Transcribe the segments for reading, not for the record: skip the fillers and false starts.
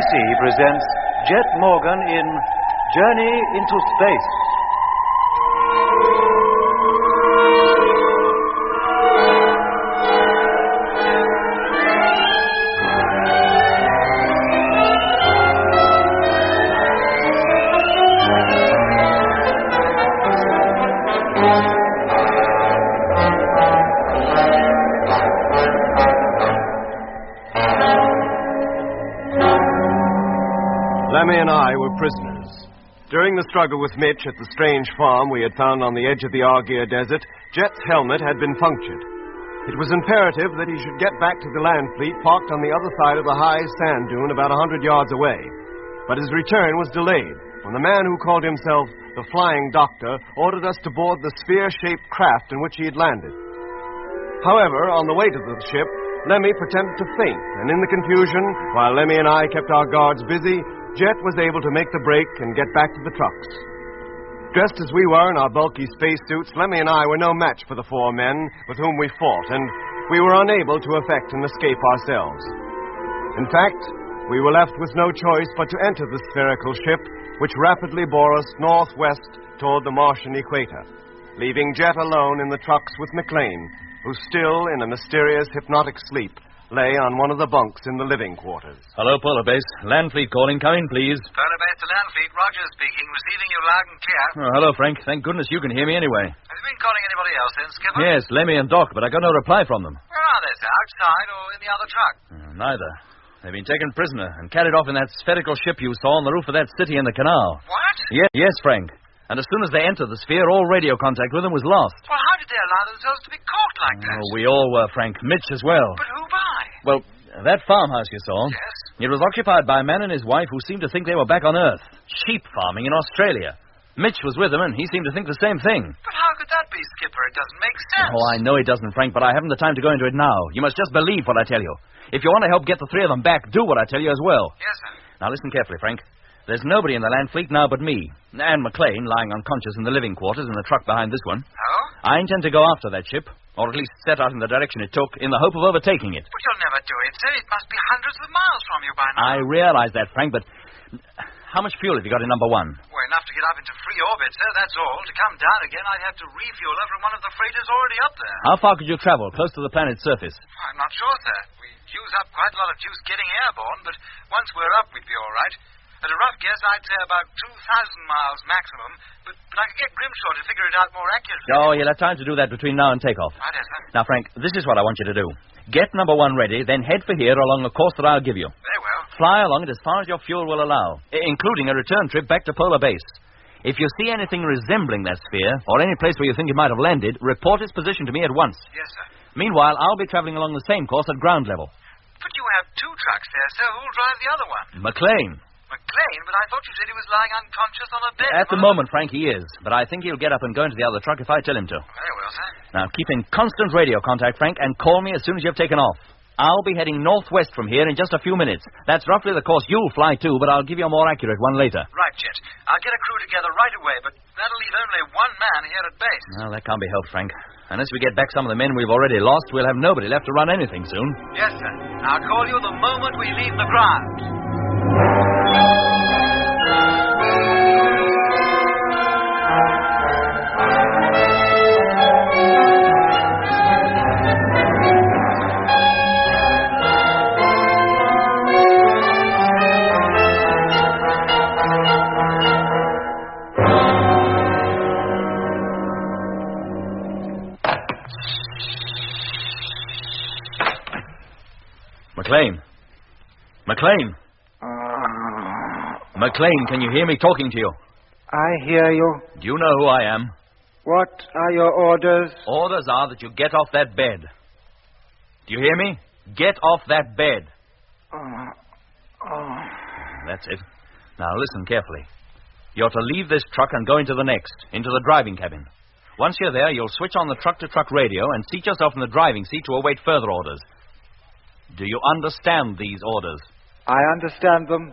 BBC presents Jet Morgan in Journey into Space. Lemmy and I were prisoners. During the struggle with Mitch at the strange farm we had found on the edge of the Argyre Desert, Jet's helmet had been punctured. It was imperative that he should get back to the land fleet parked on the other side of the high sand dune about 100 yards away. But his return was delayed when the man who called himself the Flying Doctor ordered us to board the sphere-shaped craft in which he had landed. However, on the way to the ship, Lemmy pretended to faint, and in the confusion, while Lemmy and I kept our guards busy, Jet was able to make the break and get back to the trucks. Dressed as we were in our bulky spacesuits, Lemmy and I were no match for the four men with whom we fought, and we were unable to effect an escape ourselves. In fact, we were left with no choice but to enter the spherical ship, which rapidly bore us northwest toward the Martian equator, leaving Jet alone in the trucks with McLean, who still, in a mysterious hypnotic sleep, lay on one of the bunks in the living quarters. Hello, Polar Base. Land Fleet calling. Come in, please. Polar Base to Land Fleet. Rogers speaking. Receiving you loud and clear. Oh, hello, Frank. Thank goodness you can hear me anyway. Have you been calling anybody else in, Skipper? Yes, Lemmy and Doc, but I got no reply from them. Where are they, sir? Outside or in the other truck? Neither. They've been taken prisoner and carried off in that spherical ship you saw on the roof of that city in the canal. What? Yes, Frank. And as soon as they entered the sphere, all radio contact with them was lost. Well, how did they allow themselves to be caught like that? Oh, we all were, Frank. Mitch as well. But who by? Well, that farmhouse you saw. Yes? It was occupied by a man and his wife who seemed to think they were back on Earth. Sheep farming in Australia. Mitch was with them, and he seemed to think the same thing. But how could that be, Skipper? It doesn't make sense. Oh, I know it doesn't, Frank, but I haven't the time to go into it now. You must just believe what I tell you. If you want to help get the three of them back, do what I tell you as well. Yes, sir. Now, listen carefully, Frank. There's nobody in the land fleet now but me. And McLean, lying unconscious in the living quarters in the truck behind this one. Oh? I intend to go after that ship, or at least set out in the direction it took, in the hope of overtaking it. But you'll never do it, sir. It must be hundreds of miles from you by now. I realize that, Frank, but how much fuel have you got in number one? Well, enough to get up into free orbit, sir, that's all. To come down again, I'd have to refuel her from one of the freighters already up there. How far could you travel, close to the planet's surface? I'm not sure, sir. We use up quite a lot of juice getting airborne, but once we're up, we'd be all right. At a rough guess, I'd say about 2,000 miles maximum, but I could get Grimshaw to figure it out more accurately. Oh, you'll have time to do that between now and takeoff. Right, sir. Now, Frank, this is what I want you to do. Get number one ready, then head for here along the course that I'll give you. Very well. Fly along it as far as your fuel will allow, including a return trip back to Polar Base. If you see anything resembling that sphere, or any place where you think it might have landed, report its position to me at once. Yes, sir. Meanwhile, I'll be traveling along the same course at ground level. But you have two trucks there, sir. Who'll drive the other one? McLean. McLean? But I thought you said he was lying unconscious on a bed. At the moment, Frank, he is. But I think he'll get up and go into the other truck if I tell him to. Very well, sir. Now, keep in constant radio contact, Frank, and call me as soon as you've taken off. I'll be heading northwest from here in just a few minutes. That's roughly the course you'll fly to, but I'll give you a more accurate one later. Right, Jet. I'll get a crew together right away, but that'll leave only one man here at base. Well, that can't be helped, Frank. Unless we get back some of the men we've already lost, we'll have nobody left to run anything soon. Yes, sir. I'll call you the moment we leave the ground. McLean. McLean. McLean, can you hear me talking to you? I hear you. Do you know who I am? What are your orders? Orders are that you get off that bed. Do you hear me? Get off that bed. That's it. Now listen carefully. You're to leave this truck and go into the next, into the driving cabin. Once you're there, you'll switch on the truck-to-truck radio and seat yourself in the driving seat to await further orders. Do you understand these orders? I understand them,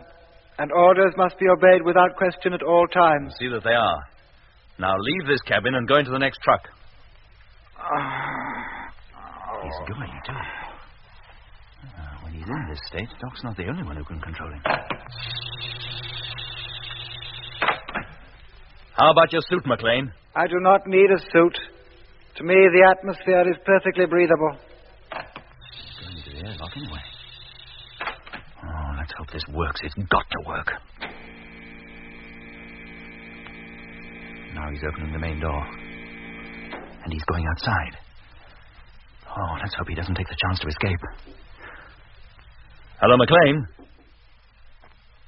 and orders must be obeyed without question at all times. See that they are. Now leave this cabin and go into the next truck. He's going, too. When he's he's in this state, Doc's not the only one who can control him. How about your suit, McLean? I do not need a suit. To me, the atmosphere is perfectly breathable. It's going into the airlock anyway. Oh, let's hope this works. It's got to work. Now he's opening the main door. And he's going outside. Oh, let's hope he doesn't take the chance to escape. Hello, McLean?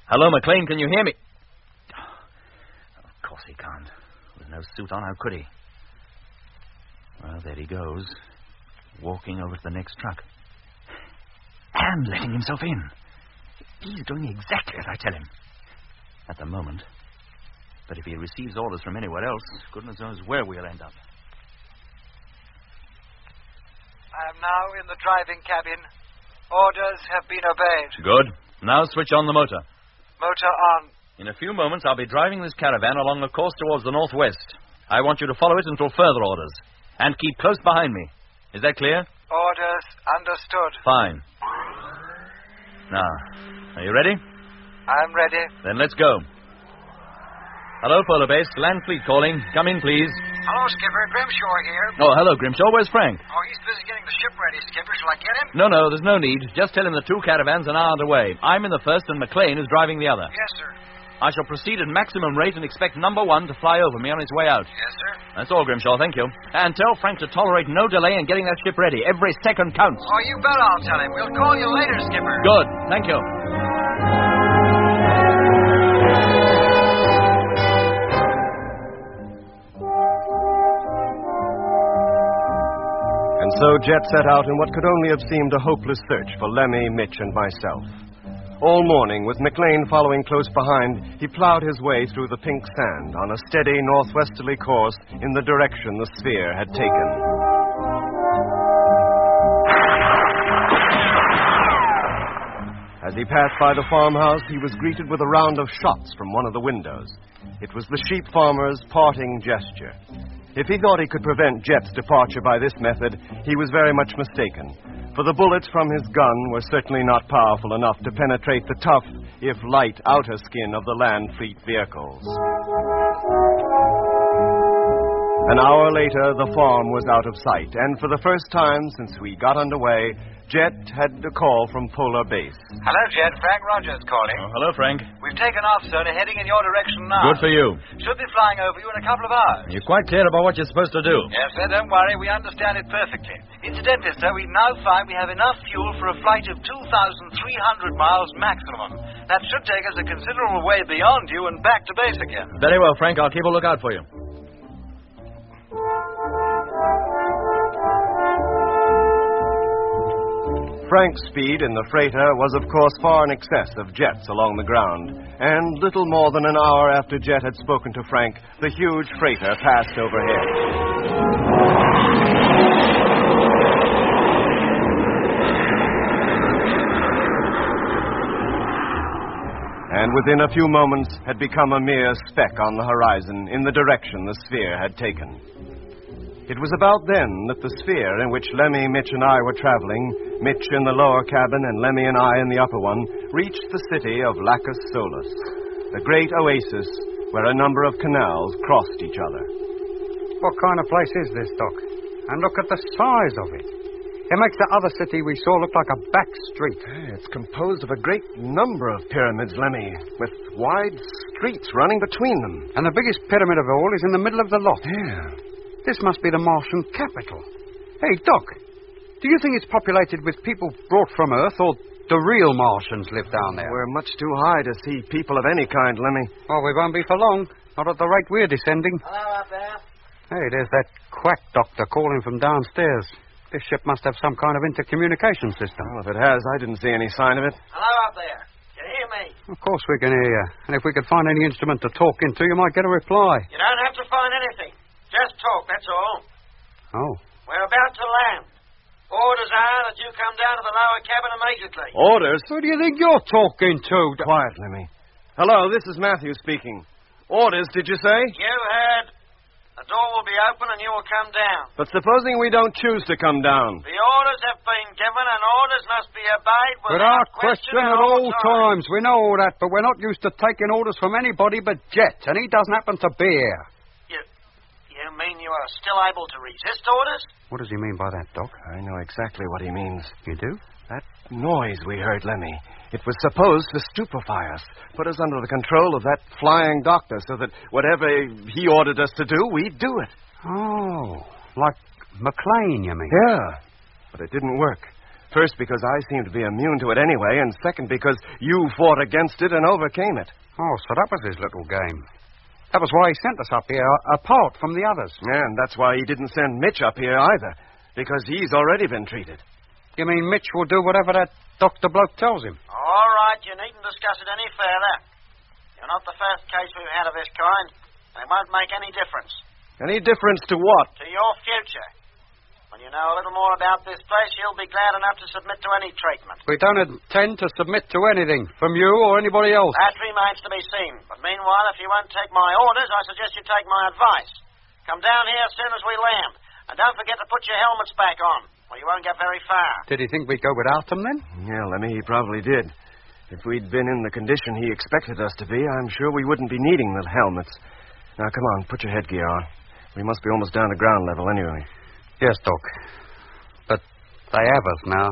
Hello, McLean, can you hear me? Of course he can't. With no suit on, how could he? Well, there he goes. Walking over to the next truck. And letting himself in. He's doing exactly as I tell him. At the moment. But if he receives orders from anywhere else, goodness knows where we'll end up. I am now in the driving cabin. Orders have been obeyed. Good. Now switch on the motor. Motor on. In a few moments, I'll be driving this caravan along a course towards the northwest. I want you to follow it until further orders. And keep close behind me. Is that clear? Orders understood. Fine. Now, are you ready? I'm ready. Then let's go. Hello, Polar Base. Land Fleet calling. Come in, please. Hello, Skipper. Grimshaw here. Oh, hello, Grimshaw. Where's Frank? Oh, he's busy getting the ship ready, Skipper. Shall I get him? No, there's no need. Just tell him the two caravans are now underway. I'm in the first and McLean is driving the other. Yes, sir. I shall proceed at maximum rate and expect number one to fly over me on its way out. Yes, sir. That's all, Grimshaw. Thank you. And tell Frank to tolerate no delay in getting that ship ready. Every second counts. Oh, you bet I'll tell him. We'll call you later, Skipper. Good. Thank you. And so Jet set out in what could only have seemed a hopeless search for Lemmy, Mitch, and myself. All morning, with McLean following close behind, he plowed his way through the pink sand on a steady northwesterly course in the direction the sphere had taken. As he passed by the farmhouse, he was greeted with a round of shots from one of the windows. It was the sheep farmer's parting gesture. If he thought he could prevent Jet's departure by this method, he was very much mistaken. For the bullets from his gun were certainly not powerful enough to penetrate the tough, if light, outer skin of the land fleet vehicles. An hour later, the farm was out of sight, and for the first time since we got underway, Jet had a call from Polar Base. Hello, Jet. Frank Rogers calling. Oh, hello, Frank. We've taken off, sir, and are heading in your direction now. Good for you. Should be flying over you in a couple of hours. You're quite clear about what you're supposed to do. Yes, sir. Don't worry. We understand it perfectly. Incidentally, sir, we now find we have enough fuel for a flight of 2,300 miles maximum. That should take us a considerable way beyond you and back to base again. Very well, Frank. I'll keep a lookout for you. Frank's speed in the freighter was, of course, far in excess of Jet's along the ground, and little more than an hour after Jet had spoken to Frank, the huge freighter passed overhead. And within a few moments had become a mere speck on the horizon in the direction the sphere had taken. It was about then that the sphere in which Lemmy, Mitch, and I were traveling, Mitch in the lower cabin and Lemmy and I in the upper one, reached the city of Lacus Solis, the great oasis where a number of canals crossed each other. What kind of place is this, Doc? And look at the size of it. It makes the other city we saw look like a back street. It's composed of a great number of pyramids, Lemmy, with wide streets running between them. And the biggest pyramid of all is in the middle of the lot. Yeah. This must be the Martian capital. Hey, Doc, do you think it's populated with people brought from Earth, or the real Martians live down there? We're much too high to see people of any kind, Lemmy. Well, we won't be for long. Not at the rate we're descending. Hello up there. Hey, there's that quack doctor calling from downstairs. This ship must have some kind of intercommunication system. Well, if it has, I didn't see any sign of it. Hello up there. Can you hear me? Of course we can hear you. And if we could find any instrument to talk into, you might get a reply. You don't have to find anything. Just talk, that's all. Oh. We're about to land. Orders are that you come down to the lower cabin immediately. Orders? Who do you think you're talking to? Quiet, Lemmy. Hello, this is Matthew speaking. Orders, did you say? You heard. The door will be open and you will come down. But supposing we don't choose to come down? The orders have been given and orders must be obeyed Without question at all times. We know all that, but we're not used to taking orders from anybody but Jet, and he doesn't happen to be here. You mean you are still able to resist orders? What does he mean by that, Doc? I know exactly what he means. You do? That noise we heard, Lemmy. It was supposed to stupefy us, put us under the control of that flying doctor so that whatever he ordered us to do, we'd do it. Oh, like McLean, you mean? Yeah, but it didn't work. First, because I seemed to be immune to it anyway, and second, because you fought against it and overcame it. Oh, so that was his little game. That was why he sent us up here, apart from the others. Yeah, and that's why he didn't send Mitch up here either, because he's already been treated. You mean Mitch will do whatever that doctor bloke tells him? All right, you needn't discuss it any further. You're not the first case we've had of this kind. It won't make any difference. Any difference to what? To your future. When you know a little more about this place, you'll be glad enough to submit to any treatment. We don't intend to submit to anything, from you or anybody else. That remains to be seen. But meanwhile, if you won't take my orders, I suggest you take my advice. Come down here as soon as we land. And don't forget to put your helmets back on, or you won't get very far. Did he think we'd go without them, then? Yeah, Lemmy, he probably did. If we'd been in the condition he expected us to be, I'm sure we wouldn't be needing the helmets. Now, come on, put your headgear on. We must be almost down to ground level anyway. Yes, Doc. But they have us now.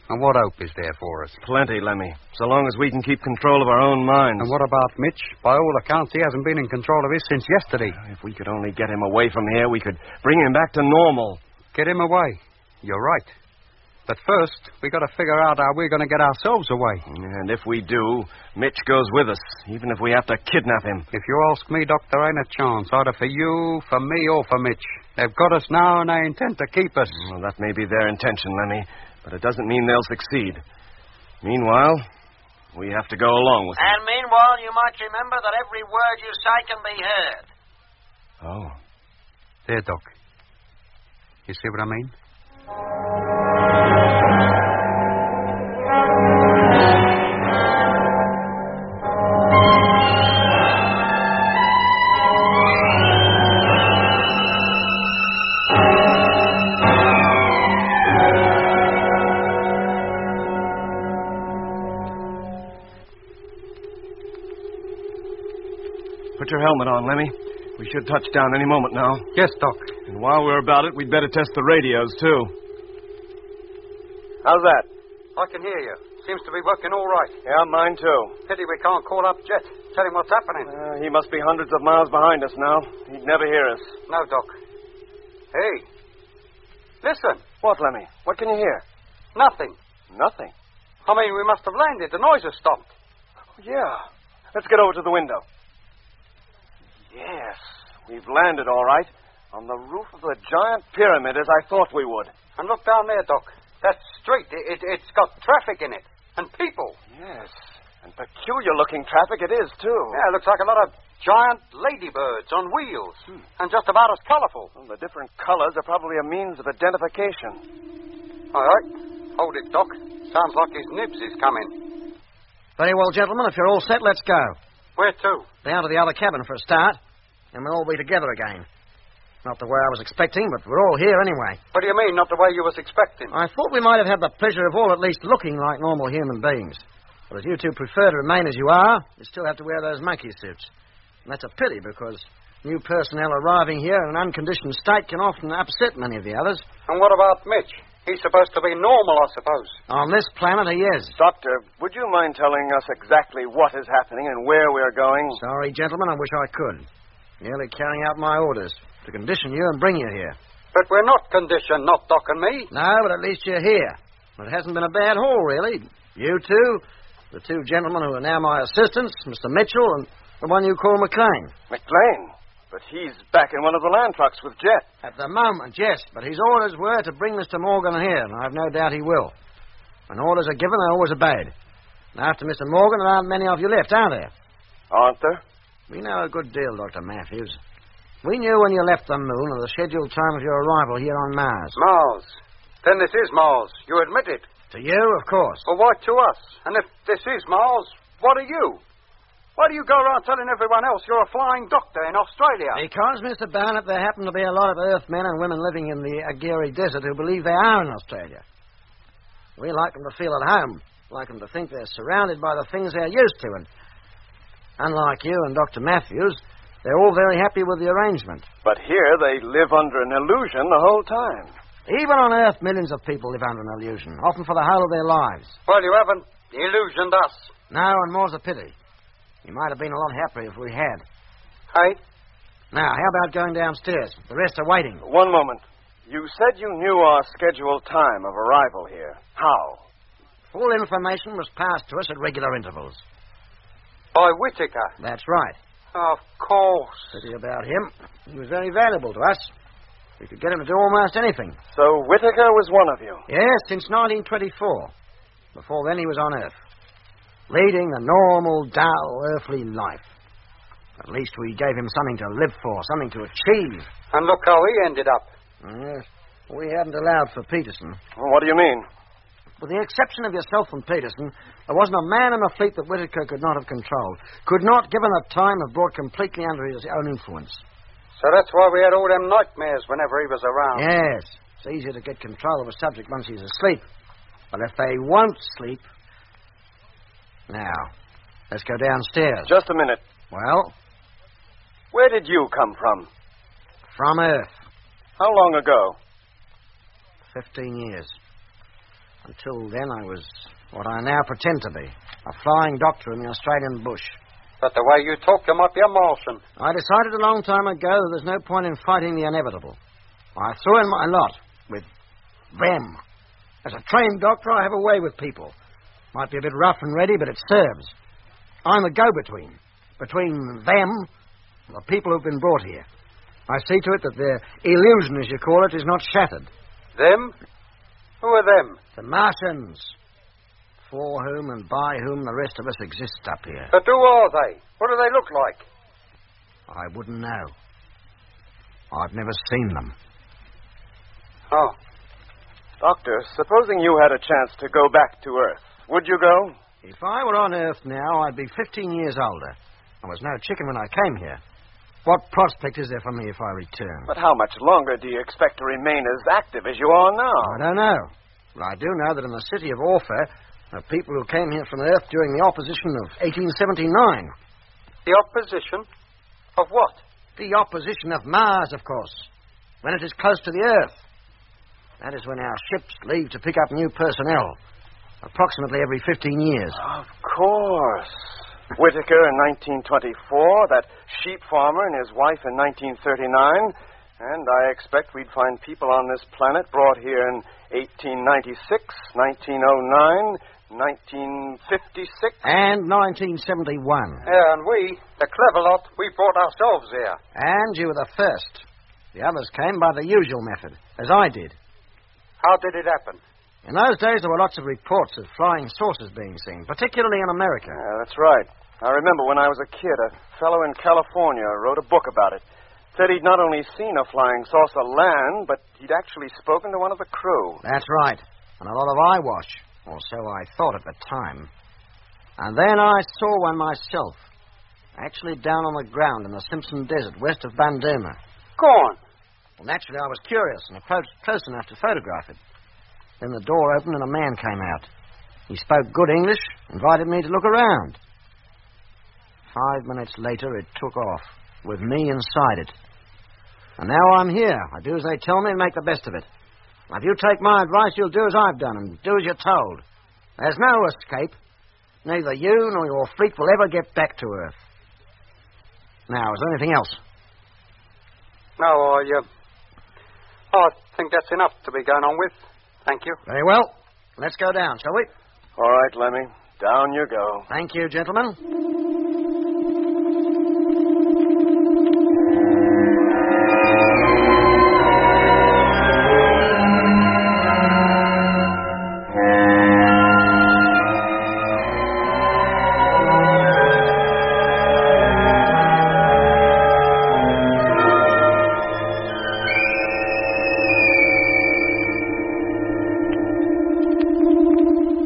And what hope is there for us? Plenty, Lemmy. So long as we can keep control of our own minds. And what about Mitch? By all accounts, he hasn't been in control of his since yesterday. If we could only get him away from here, we could bring him back to normal. Get him away? You're right. But first, we got to figure out how we're going to get ourselves away. And if we do, Mitch goes with us, even if we have to kidnap him. If you ask me, Doc, there ain't a chance, either for you, for me, or for Mitch. They've got us now, and they intend to keep us. Well, that may be their intention, Lemmy, but it doesn't mean they'll succeed. Meanwhile, we have to go along with them. And meanwhile, you might remember that every word you say can be heard. Oh. There, Doc. You see what I mean? Put your helmet on, Lemmy. We should touch down any moment now. Yes, Doc. And while we're about it, we'd better test the radios, too. How's that? I can hear you. Seems to be working all right. Yeah, mine, too. Pity we can't call up Jet. Tell him what's happening. He must be hundreds of miles behind us now. He'd never hear us. No, Doc. Hey. Listen. What, Lemmy? What can you hear? Nothing. Nothing. I mean, we must have landed. The noise has stopped. Oh, yeah. Let's get over to the window. Yes, we've landed all right. On the roof of the giant pyramid, as I thought we would. And look down there, Doc. That street, it's got traffic in it. And people. Yes, and peculiar-looking traffic it is, too. Yeah, it looks like a lot of giant ladybirds on wheels. And just about as colorful. Well, the different colors are probably a means of identification. All right. Hold it, Doc. Sounds like his nibs is coming. Very well, gentlemen. If you're all set, let's go. Where to? Down to the other cabin for a start. And we'll all be together again. Not the way I was expecting, but we're all here anyway. What do you mean, not the way you was expecting? I thought we might have had the pleasure of all at least looking like normal human beings. But if you two prefer to remain as you are, you still have to wear those monkey suits. And that's a pity, because new personnel arriving here in an unconditioned state can often upset many of the others. And what about Mitch? He's supposed to be normal, I suppose. On this planet, he is. Doctor, would you mind telling us exactly what is happening and where we're going? Sorry, gentlemen, I wish I could. Merely carrying out my orders to condition you and bring you here. But we're not conditioned, not Doc and me. No, but at least you're here. It hasn't been a bad haul, really. You two, the two gentlemen who are now my assistants, Mr. Mitchell and the one you call McLean. McLean? But he's back in one of the land trucks with Jet. At the moment, yes, but his orders were to bring Mr. Morgan here, and I've no doubt he will. When orders are given, they're always obeyed. And after Mr. Morgan, there aren't many of you left, are there? Aren't there? We know a good deal, Dr. Matthews. We knew when you left the moon of the scheduled time of your arrival here on Mars. Mars? Then this is Mars. You admit it. To you, of course. Well, why to us? And if this is Mars, what are you? Why do you go around telling everyone else you're a flying doctor in Australia? Because, Mr. Barnett, there happen to be a lot of Earth men and women living in the Aguirre Desert who believe they are in Australia. We like them to feel at home, like them to think they're surrounded by the things they're used to, and unlike you and Dr. Matthews, they're all very happy with the arrangement. But here they live under an illusion the whole time. Even on Earth, millions of people live under an illusion, often for the whole of their lives. Well, you haven't illusioned us. No, and more's a pity. You might have been a lot happier if we had. Hey? Now, how about going downstairs? The rest are waiting. One moment. You said you knew our scheduled time of arrival here. How? Full information was passed to us at regular intervals. By Whittaker? That's right. Of course. Pity about him. He was very valuable to us. We could get him to do almost anything. So Whittaker was one of you? Yes, since 1924. Before then, he was on Earth, leading the normal, dull, earthly life. At least we gave him something to live for, something to achieve. And look how he ended up. Yes, we hadn't allowed for Peterson. Well, what do you mean? With the exception of yourself and Peterson, there wasn't a man in the fleet that Whittaker could not have controlled. Could not, given the time, have brought completely under his own influence. So that's why we had all them nightmares whenever he was around. Yes, it's easier to get control of a subject once he's asleep. But if they won't sleep... Now, let's go downstairs. Just a minute. Well? Where did you come from? From Earth. How long ago? 15 years. Until then, I was what I now pretend to be, a flying doctor in the Australian bush. But the way you talk, you might be a Martian. I decided a long time ago that there's no point in fighting the inevitable. I threw in my lot with them. As a trained doctor, I have a way with people. Might be a bit rough and ready, but it serves. I'm a go-between. Between them and the people who've been brought here. I see to it that their illusion, as you call it, is not shattered. Them? Who are them? The Martians. For whom and by whom the rest of us exist up here. But who are they? What do they look like? I wouldn't know. I've never seen them. Oh. Doctor, supposing you had a chance to go back to Earth, would you go? If I were on Earth now, I'd be 15 years older. I was no chicken when I came here. What prospect is there for me if I return? But how much longer do you expect to remain as active as you are now? I don't know. But I do know that in the city of Orpha, there are people who came here from Earth during the opposition of 1879. The opposition? Of what? The opposition of Mars, of course. When it is close to the Earth. That is when our ships leave to pick up new personnel. Approximately every 15 years. Of course. Whittaker in 1924, that sheep farmer and his wife in 1939, and I expect we'd find people on this planet brought here in 1896, 1909, 1956... And 1971. Yeah, and we, the clever lot, we brought ourselves here. And you were the first. The others came by the usual method, as I did. How did it happen? In those days, there were lots of reports of flying saucers being seen, particularly in America. Yeah, that's right. I remember when I was a kid, a fellow in California wrote a book about it. Said he'd not only seen a flying saucer land, but he'd actually spoken to one of the crew. That's right. And a lot of eyewash, or so I thought at the time. And then I saw one myself, actually down on the ground in the Simpson Desert, west of Bandurma. Go on. Well, naturally, I was curious and approached close enough to photograph it. Then the door opened and a man came out. He spoke good English, invited me to look around. 5 minutes later, it took off, with me inside it. And now I'm here. I do as they tell me and make the best of it. If you take my advice, you'll do as I've done and do as you're told. There's no escape. Neither you nor your fleet will ever get back to Earth. Now, is there anything else? No, I think that's enough to be going on with. Thank you. Very well. Let's go down, shall we? All right, Lemmy. Down you go. Thank you, gentlemen.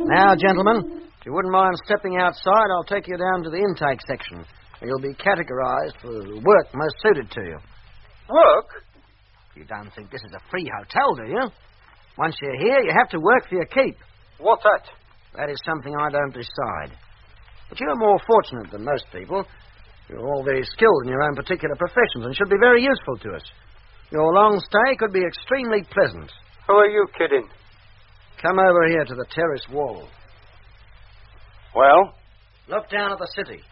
Now, gentlemen, If you wouldn't mind stepping outside, I'll take you down to the intake section, where you'll be categorized for the work most suited to you. Work? You don't think this is a free hotel, do you? Once you're here, you have to work for your keep. What's that? That is something I don't decide. But you're more fortunate than most people. You're all very skilled in your own particular professions and should be very useful to us. Your long stay could be extremely pleasant. Who are you kidding? Come over here to the terrace wall. Well? Look down at the city.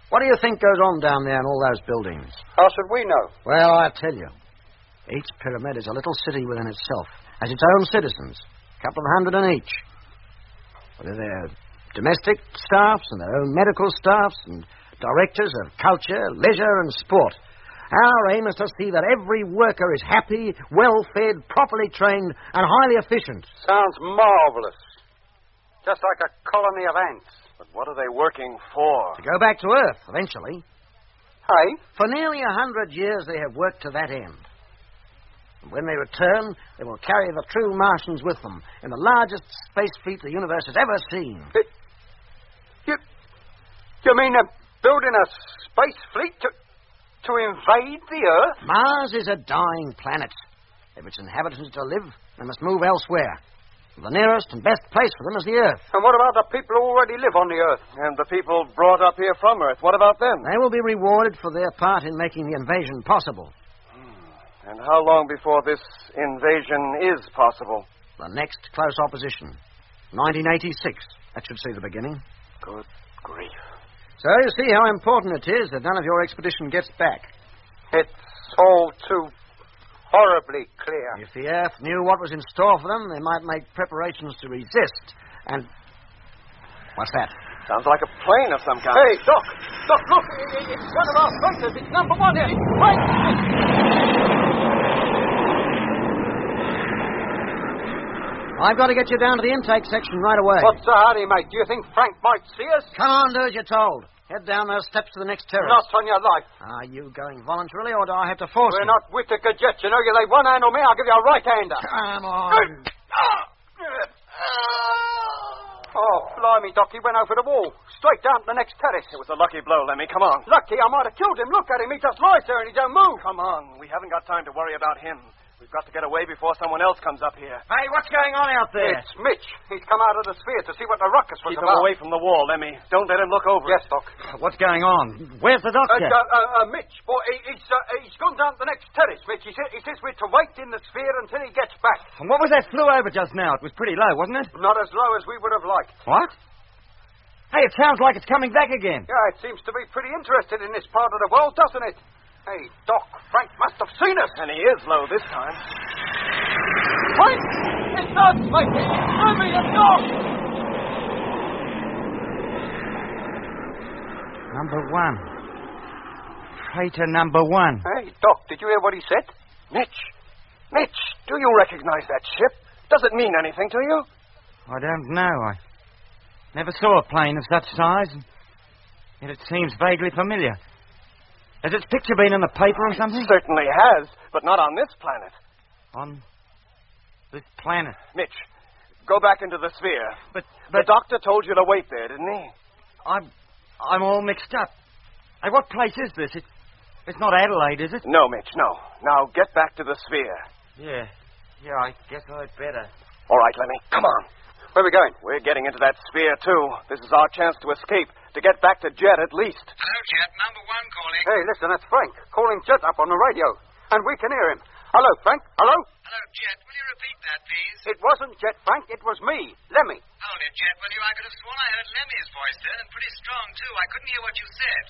What do you think goes on down there in all those buildings? How should we know? Well, I tell you. Each pyramid is a little city within itself, has its own citizens, a couple of hundred in each. With their domestic staffs and their own medical staffs and directors of culture, leisure and sport. Our aim is to see that every worker is happy, well-fed, properly trained and highly efficient. Sounds marvelous. Just like a colony of ants. But what are they working for? To go back to Earth, eventually. Hey? For nearly 100 years they have worked to that end. And when they return, they will carry the true Martians with them in the largest space fleet the universe has ever seen. You mean they're building a space fleet to invade the Earth? Mars is a dying planet. If its inhabitants are to live, they must move elsewhere. The nearest and best place for them is the Earth. And what about the people who already live on the Earth? And the people brought up here from Earth, what about them? They will be rewarded for their part in making the invasion possible. And how long before this invasion is possible? The next close opposition. 1986. That should see the beginning. Good grief. So you see how important it is that none of your expedition gets back. It's all too horribly clear. If the Earth knew what was in store for them, they might make preparations to resist. And... What's that? Sounds like a plane of some kind. Hey, Doc! Doc, look! It's one of our freighters. It's number one. It's right! I've got to get you down to the intake section right away. What's the hurry, mate? Do you think Frank might see us? Come on, do as you're told. Head down those steps to the next terrace. Not on your life. Are you going voluntarily, or do I have to force you? We're not with the cadet. You know, you lay one hand on me, I'll give you a right-hander. Come on. Oh, blimey, Doc, he went over the wall. Straight down to the next terrace. It was a lucky blow, Lemmy. Come on. Lucky, I might have killed him. Look at him. He just lies there and he don't move. Come on. We haven't got time to worry about him. We've got to get away before someone else comes up here. Hey, what's going on out there? It's Mitch. He's come out of the sphere to see what the ruckus was Keep about. him away from the wall, Lemmy. Don't let him look over. Yes, Doc. What's going on? Where's the doctor? Mitch, boy, he's gone down to the next terrace, Mitch. He says we're to wait in the sphere until he gets back. And what was that flew over just now? It was pretty low, wasn't it? Not as low as we would have liked. What? Hey, it sounds like it's coming back again. Yeah, it seems to be pretty interested in this part of the world, doesn't it? Hey, Doc, Frank must have seen us. And he is low this time. Frank! It's us, mate! It's me, it's Doc! Number one. Freighter number one. Hey, Doc, did you hear what he said? Mitch, do you recognize that ship? Does it mean anything to you? I don't know. I never saw a plane of such size, yet it seems vaguely familiar. Has its picture been in the paper or something? It certainly has, but not on this planet. On this planet? Mitch, go back into the sphere. But the doctor told you to wait there, didn't he? I'm all mixed up. Hey, what place is this? It's not Adelaide, is it? No, Mitch, no. Now get back to the sphere. Yeah, I guess I'd better. All right, Lemmy, come on. Where are we going? We're getting into that sphere, too. This is our chance to escape, to get back to Jet at least. Hello, Jet. Number one calling. Hey, listen, that's Frank, calling Jet up on the radio. And we can hear him. Hello, Frank. Hello? Hello, Jet. Will you repeat that, please? It wasn't Jet, Frank. It was me, Lemmy. Hold it, Jet, will you? I could have sworn I heard Lemmy's voice then, and pretty strong, too. I couldn't hear what you said.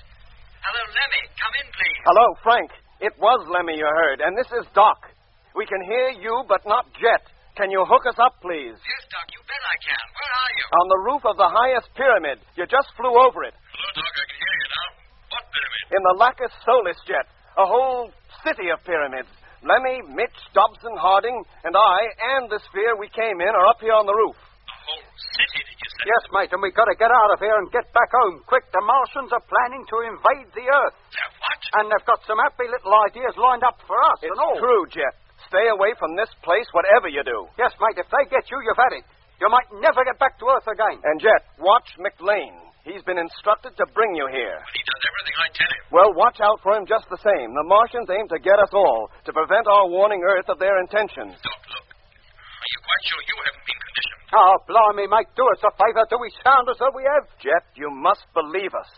Hello, Lemmy. Come in, please. Hello, Frank. It was Lemmy you heard, and this is Doc. We can hear you, but not Jet. Can you hook us up, please? Yes, Doc, you bet I can. Where are you? On the roof of the highest pyramid. You just flew over it. Hello, Doc, I can hear you now. What pyramid? In the Lacus Solis, Jet. A whole city of pyramids. Lemmy, Mitch, Dobson, Harding, and I, and the sphere we came in are up here on the roof. A whole city, did you say? Yes, mate, and we've got to get out of here and get back home. Quick, the Martians are planning to invade the Earth. They're what? And they've got some happy little ideas lined up for us It's and all. true, Jet. Stay away from this place, whatever you do. Yes, mate, if they get you, you've had it. You might never get back to Earth again. And Jet, watch McLean. He's been instructed to bring you here. But he does everything I tell him. Well, watch out for him just the same. The Martians aim to get us all, to prevent our warning Earth of their intentions. Doc, look. Are you quite sure you haven't been conditioned? Oh, blimey, mate, do us a favor. Do we sound as though we have? Jet, you must believe us.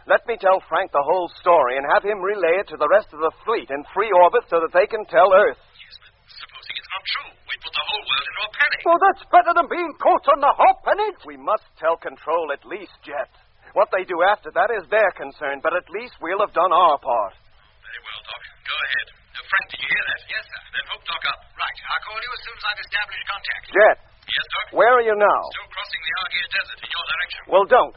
Let me tell Frank the whole story and have him relay it to the rest of the fleet in free orbit so that they can tell Earth. Yes, but supposing it's not true, we put the whole world into a panic. Well, that's better than being caught on the hop, isn't it? We must tell Control at least, Jet. What they do after that is their concern, but at least we'll have done our part. Very well, Doc. Go ahead. Frank, did you hear that? Yes, sir. Then hook Doc up. Right. I'll call you as soon as I've established contact. Jet. Yes, Doc? Where are you now? Still crossing the Argier Desert in your direction. Well, don't.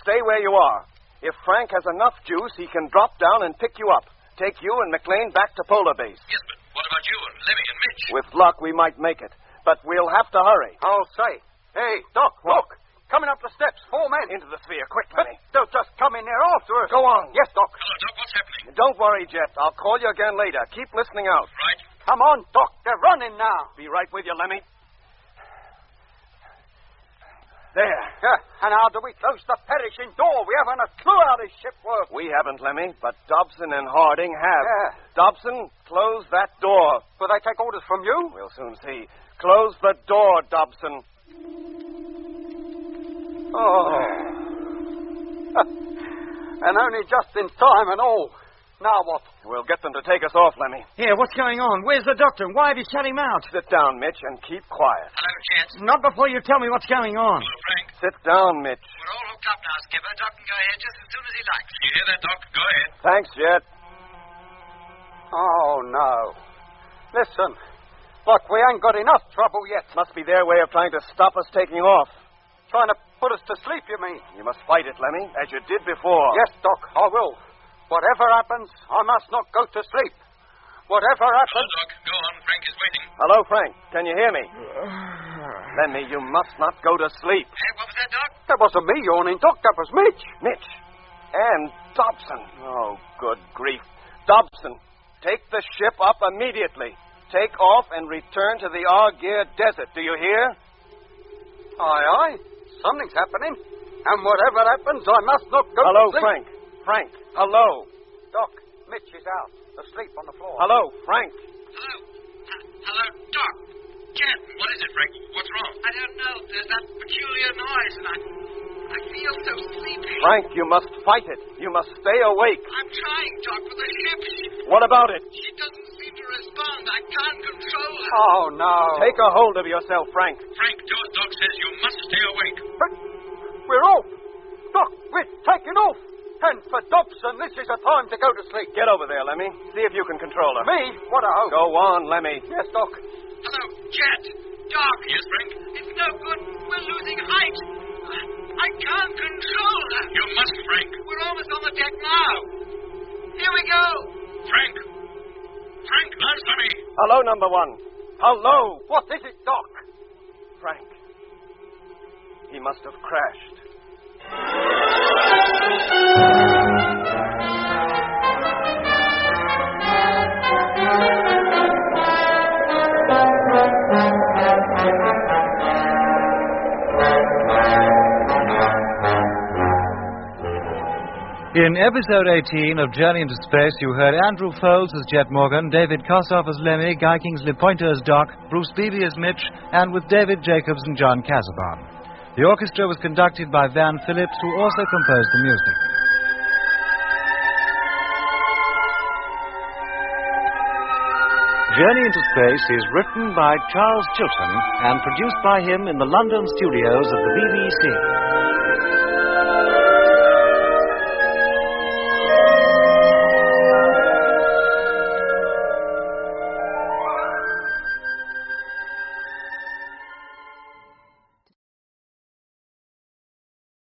Stay where you are. If Frank has enough juice, he can drop down and pick you up. Take you and McLean back to Polar Base. Yes, but what about you and Lemmy and Mitch? With luck, we might make it. But we'll have to hurry. I'll say. Hey, Doc, look. Coming up the steps, 4 men. Into the sphere, quick, Lemmy. They'll just come in there after us. Go on. Yes, Doc. Hello, Doc. What's happening? Don't worry, Jet. I'll call you again later. Keep listening out. Right. Come on, Doc. They're running now. Be right with you, Lemmy. There. Yeah, and how do we close the perishing door? We haven't a clue how this ship works. We haven't, Lemmy, but Dobson and Harding have. Yeah. Dobson, close that door. Will they take orders from you? We'll soon see. Close the door, Dobson. Oh. And only just in time and all. Now what? We'll get them to take us off, Lemmy. Here, what's going on? Where's the doctor? Why have you shut him out? Sit down, Mitch, and keep quiet. Hello, Jet. Not before you tell me what's going on. Hello, Frank. Sit down, Mitch. We're all hooked up now, Skipper. Doc can go ahead just as soon as he likes. You hear that, Doc? Go ahead. Thanks, Jet. Oh, no. Listen. Look, we ain't got enough trouble yet. Must be their way of trying to stop us taking off. Trying to put us to sleep, you mean? You must fight it, Lemmy, as you did before. Yes, Doc, I will. Whatever happens, I must not go to sleep. Whatever Hello, happens... Doc. Go on. Frank is waiting. Hello, Frank. Can you hear me? Lemmy, you must not go to sleep. Hey, what was that, Doc? That wasn't me yawning, Doc. That was Mitch. Mitch. And Dobson. Oh, good grief. Dobson, take the ship up immediately. Take off and return to the Argier Desert. Do you hear? Aye, aye. Something's happening. And whatever happens, I must not go Hello, to sleep. Frank. Frank, hello. Doc, Mitch is out, asleep on the floor. Hello, Frank. Hello. Hello, Doc. Jet, what is it, Frank? What's wrong? I don't know. There's that peculiar noise, and I feel so sleepy. Frank, you must fight it. You must stay awake. I'm trying, Doc, with the ship. What about it? She doesn't seem to respond. I can't control her. Oh, no. Take a hold of yourself, Frank. Frank, do as Doc says. You must stay awake. But we're off. Doc, we're taking off. And for Dobson, this is a time to go to sleep. Get over there, Lemmy. See if you can control her. Me? What a hope. Go on, Lemmy. Yes, Doc. Hello, Jet. Doc. Yes, Frank? It's no good. We're losing height. I can't control her. You must, Frank. We're almost on the deck now. Here we go. Frank. Frank, answer me. Hello, number one. Hello. What is it, Doc? Frank. He must have crashed. In episode 18 of Journey into Space, you heard Andrew Foles as Jet Morgan, David Kossoff as Lemmy, Guy Kingsley Pointer as Doc, Bruce Beebe as Mitch, and with David Jacobs and John Casaubon. The orchestra was conducted by Van Phillips, who also composed the music. Journey into Space is written by Charles Chilton and produced by him in the London studios of the BBC.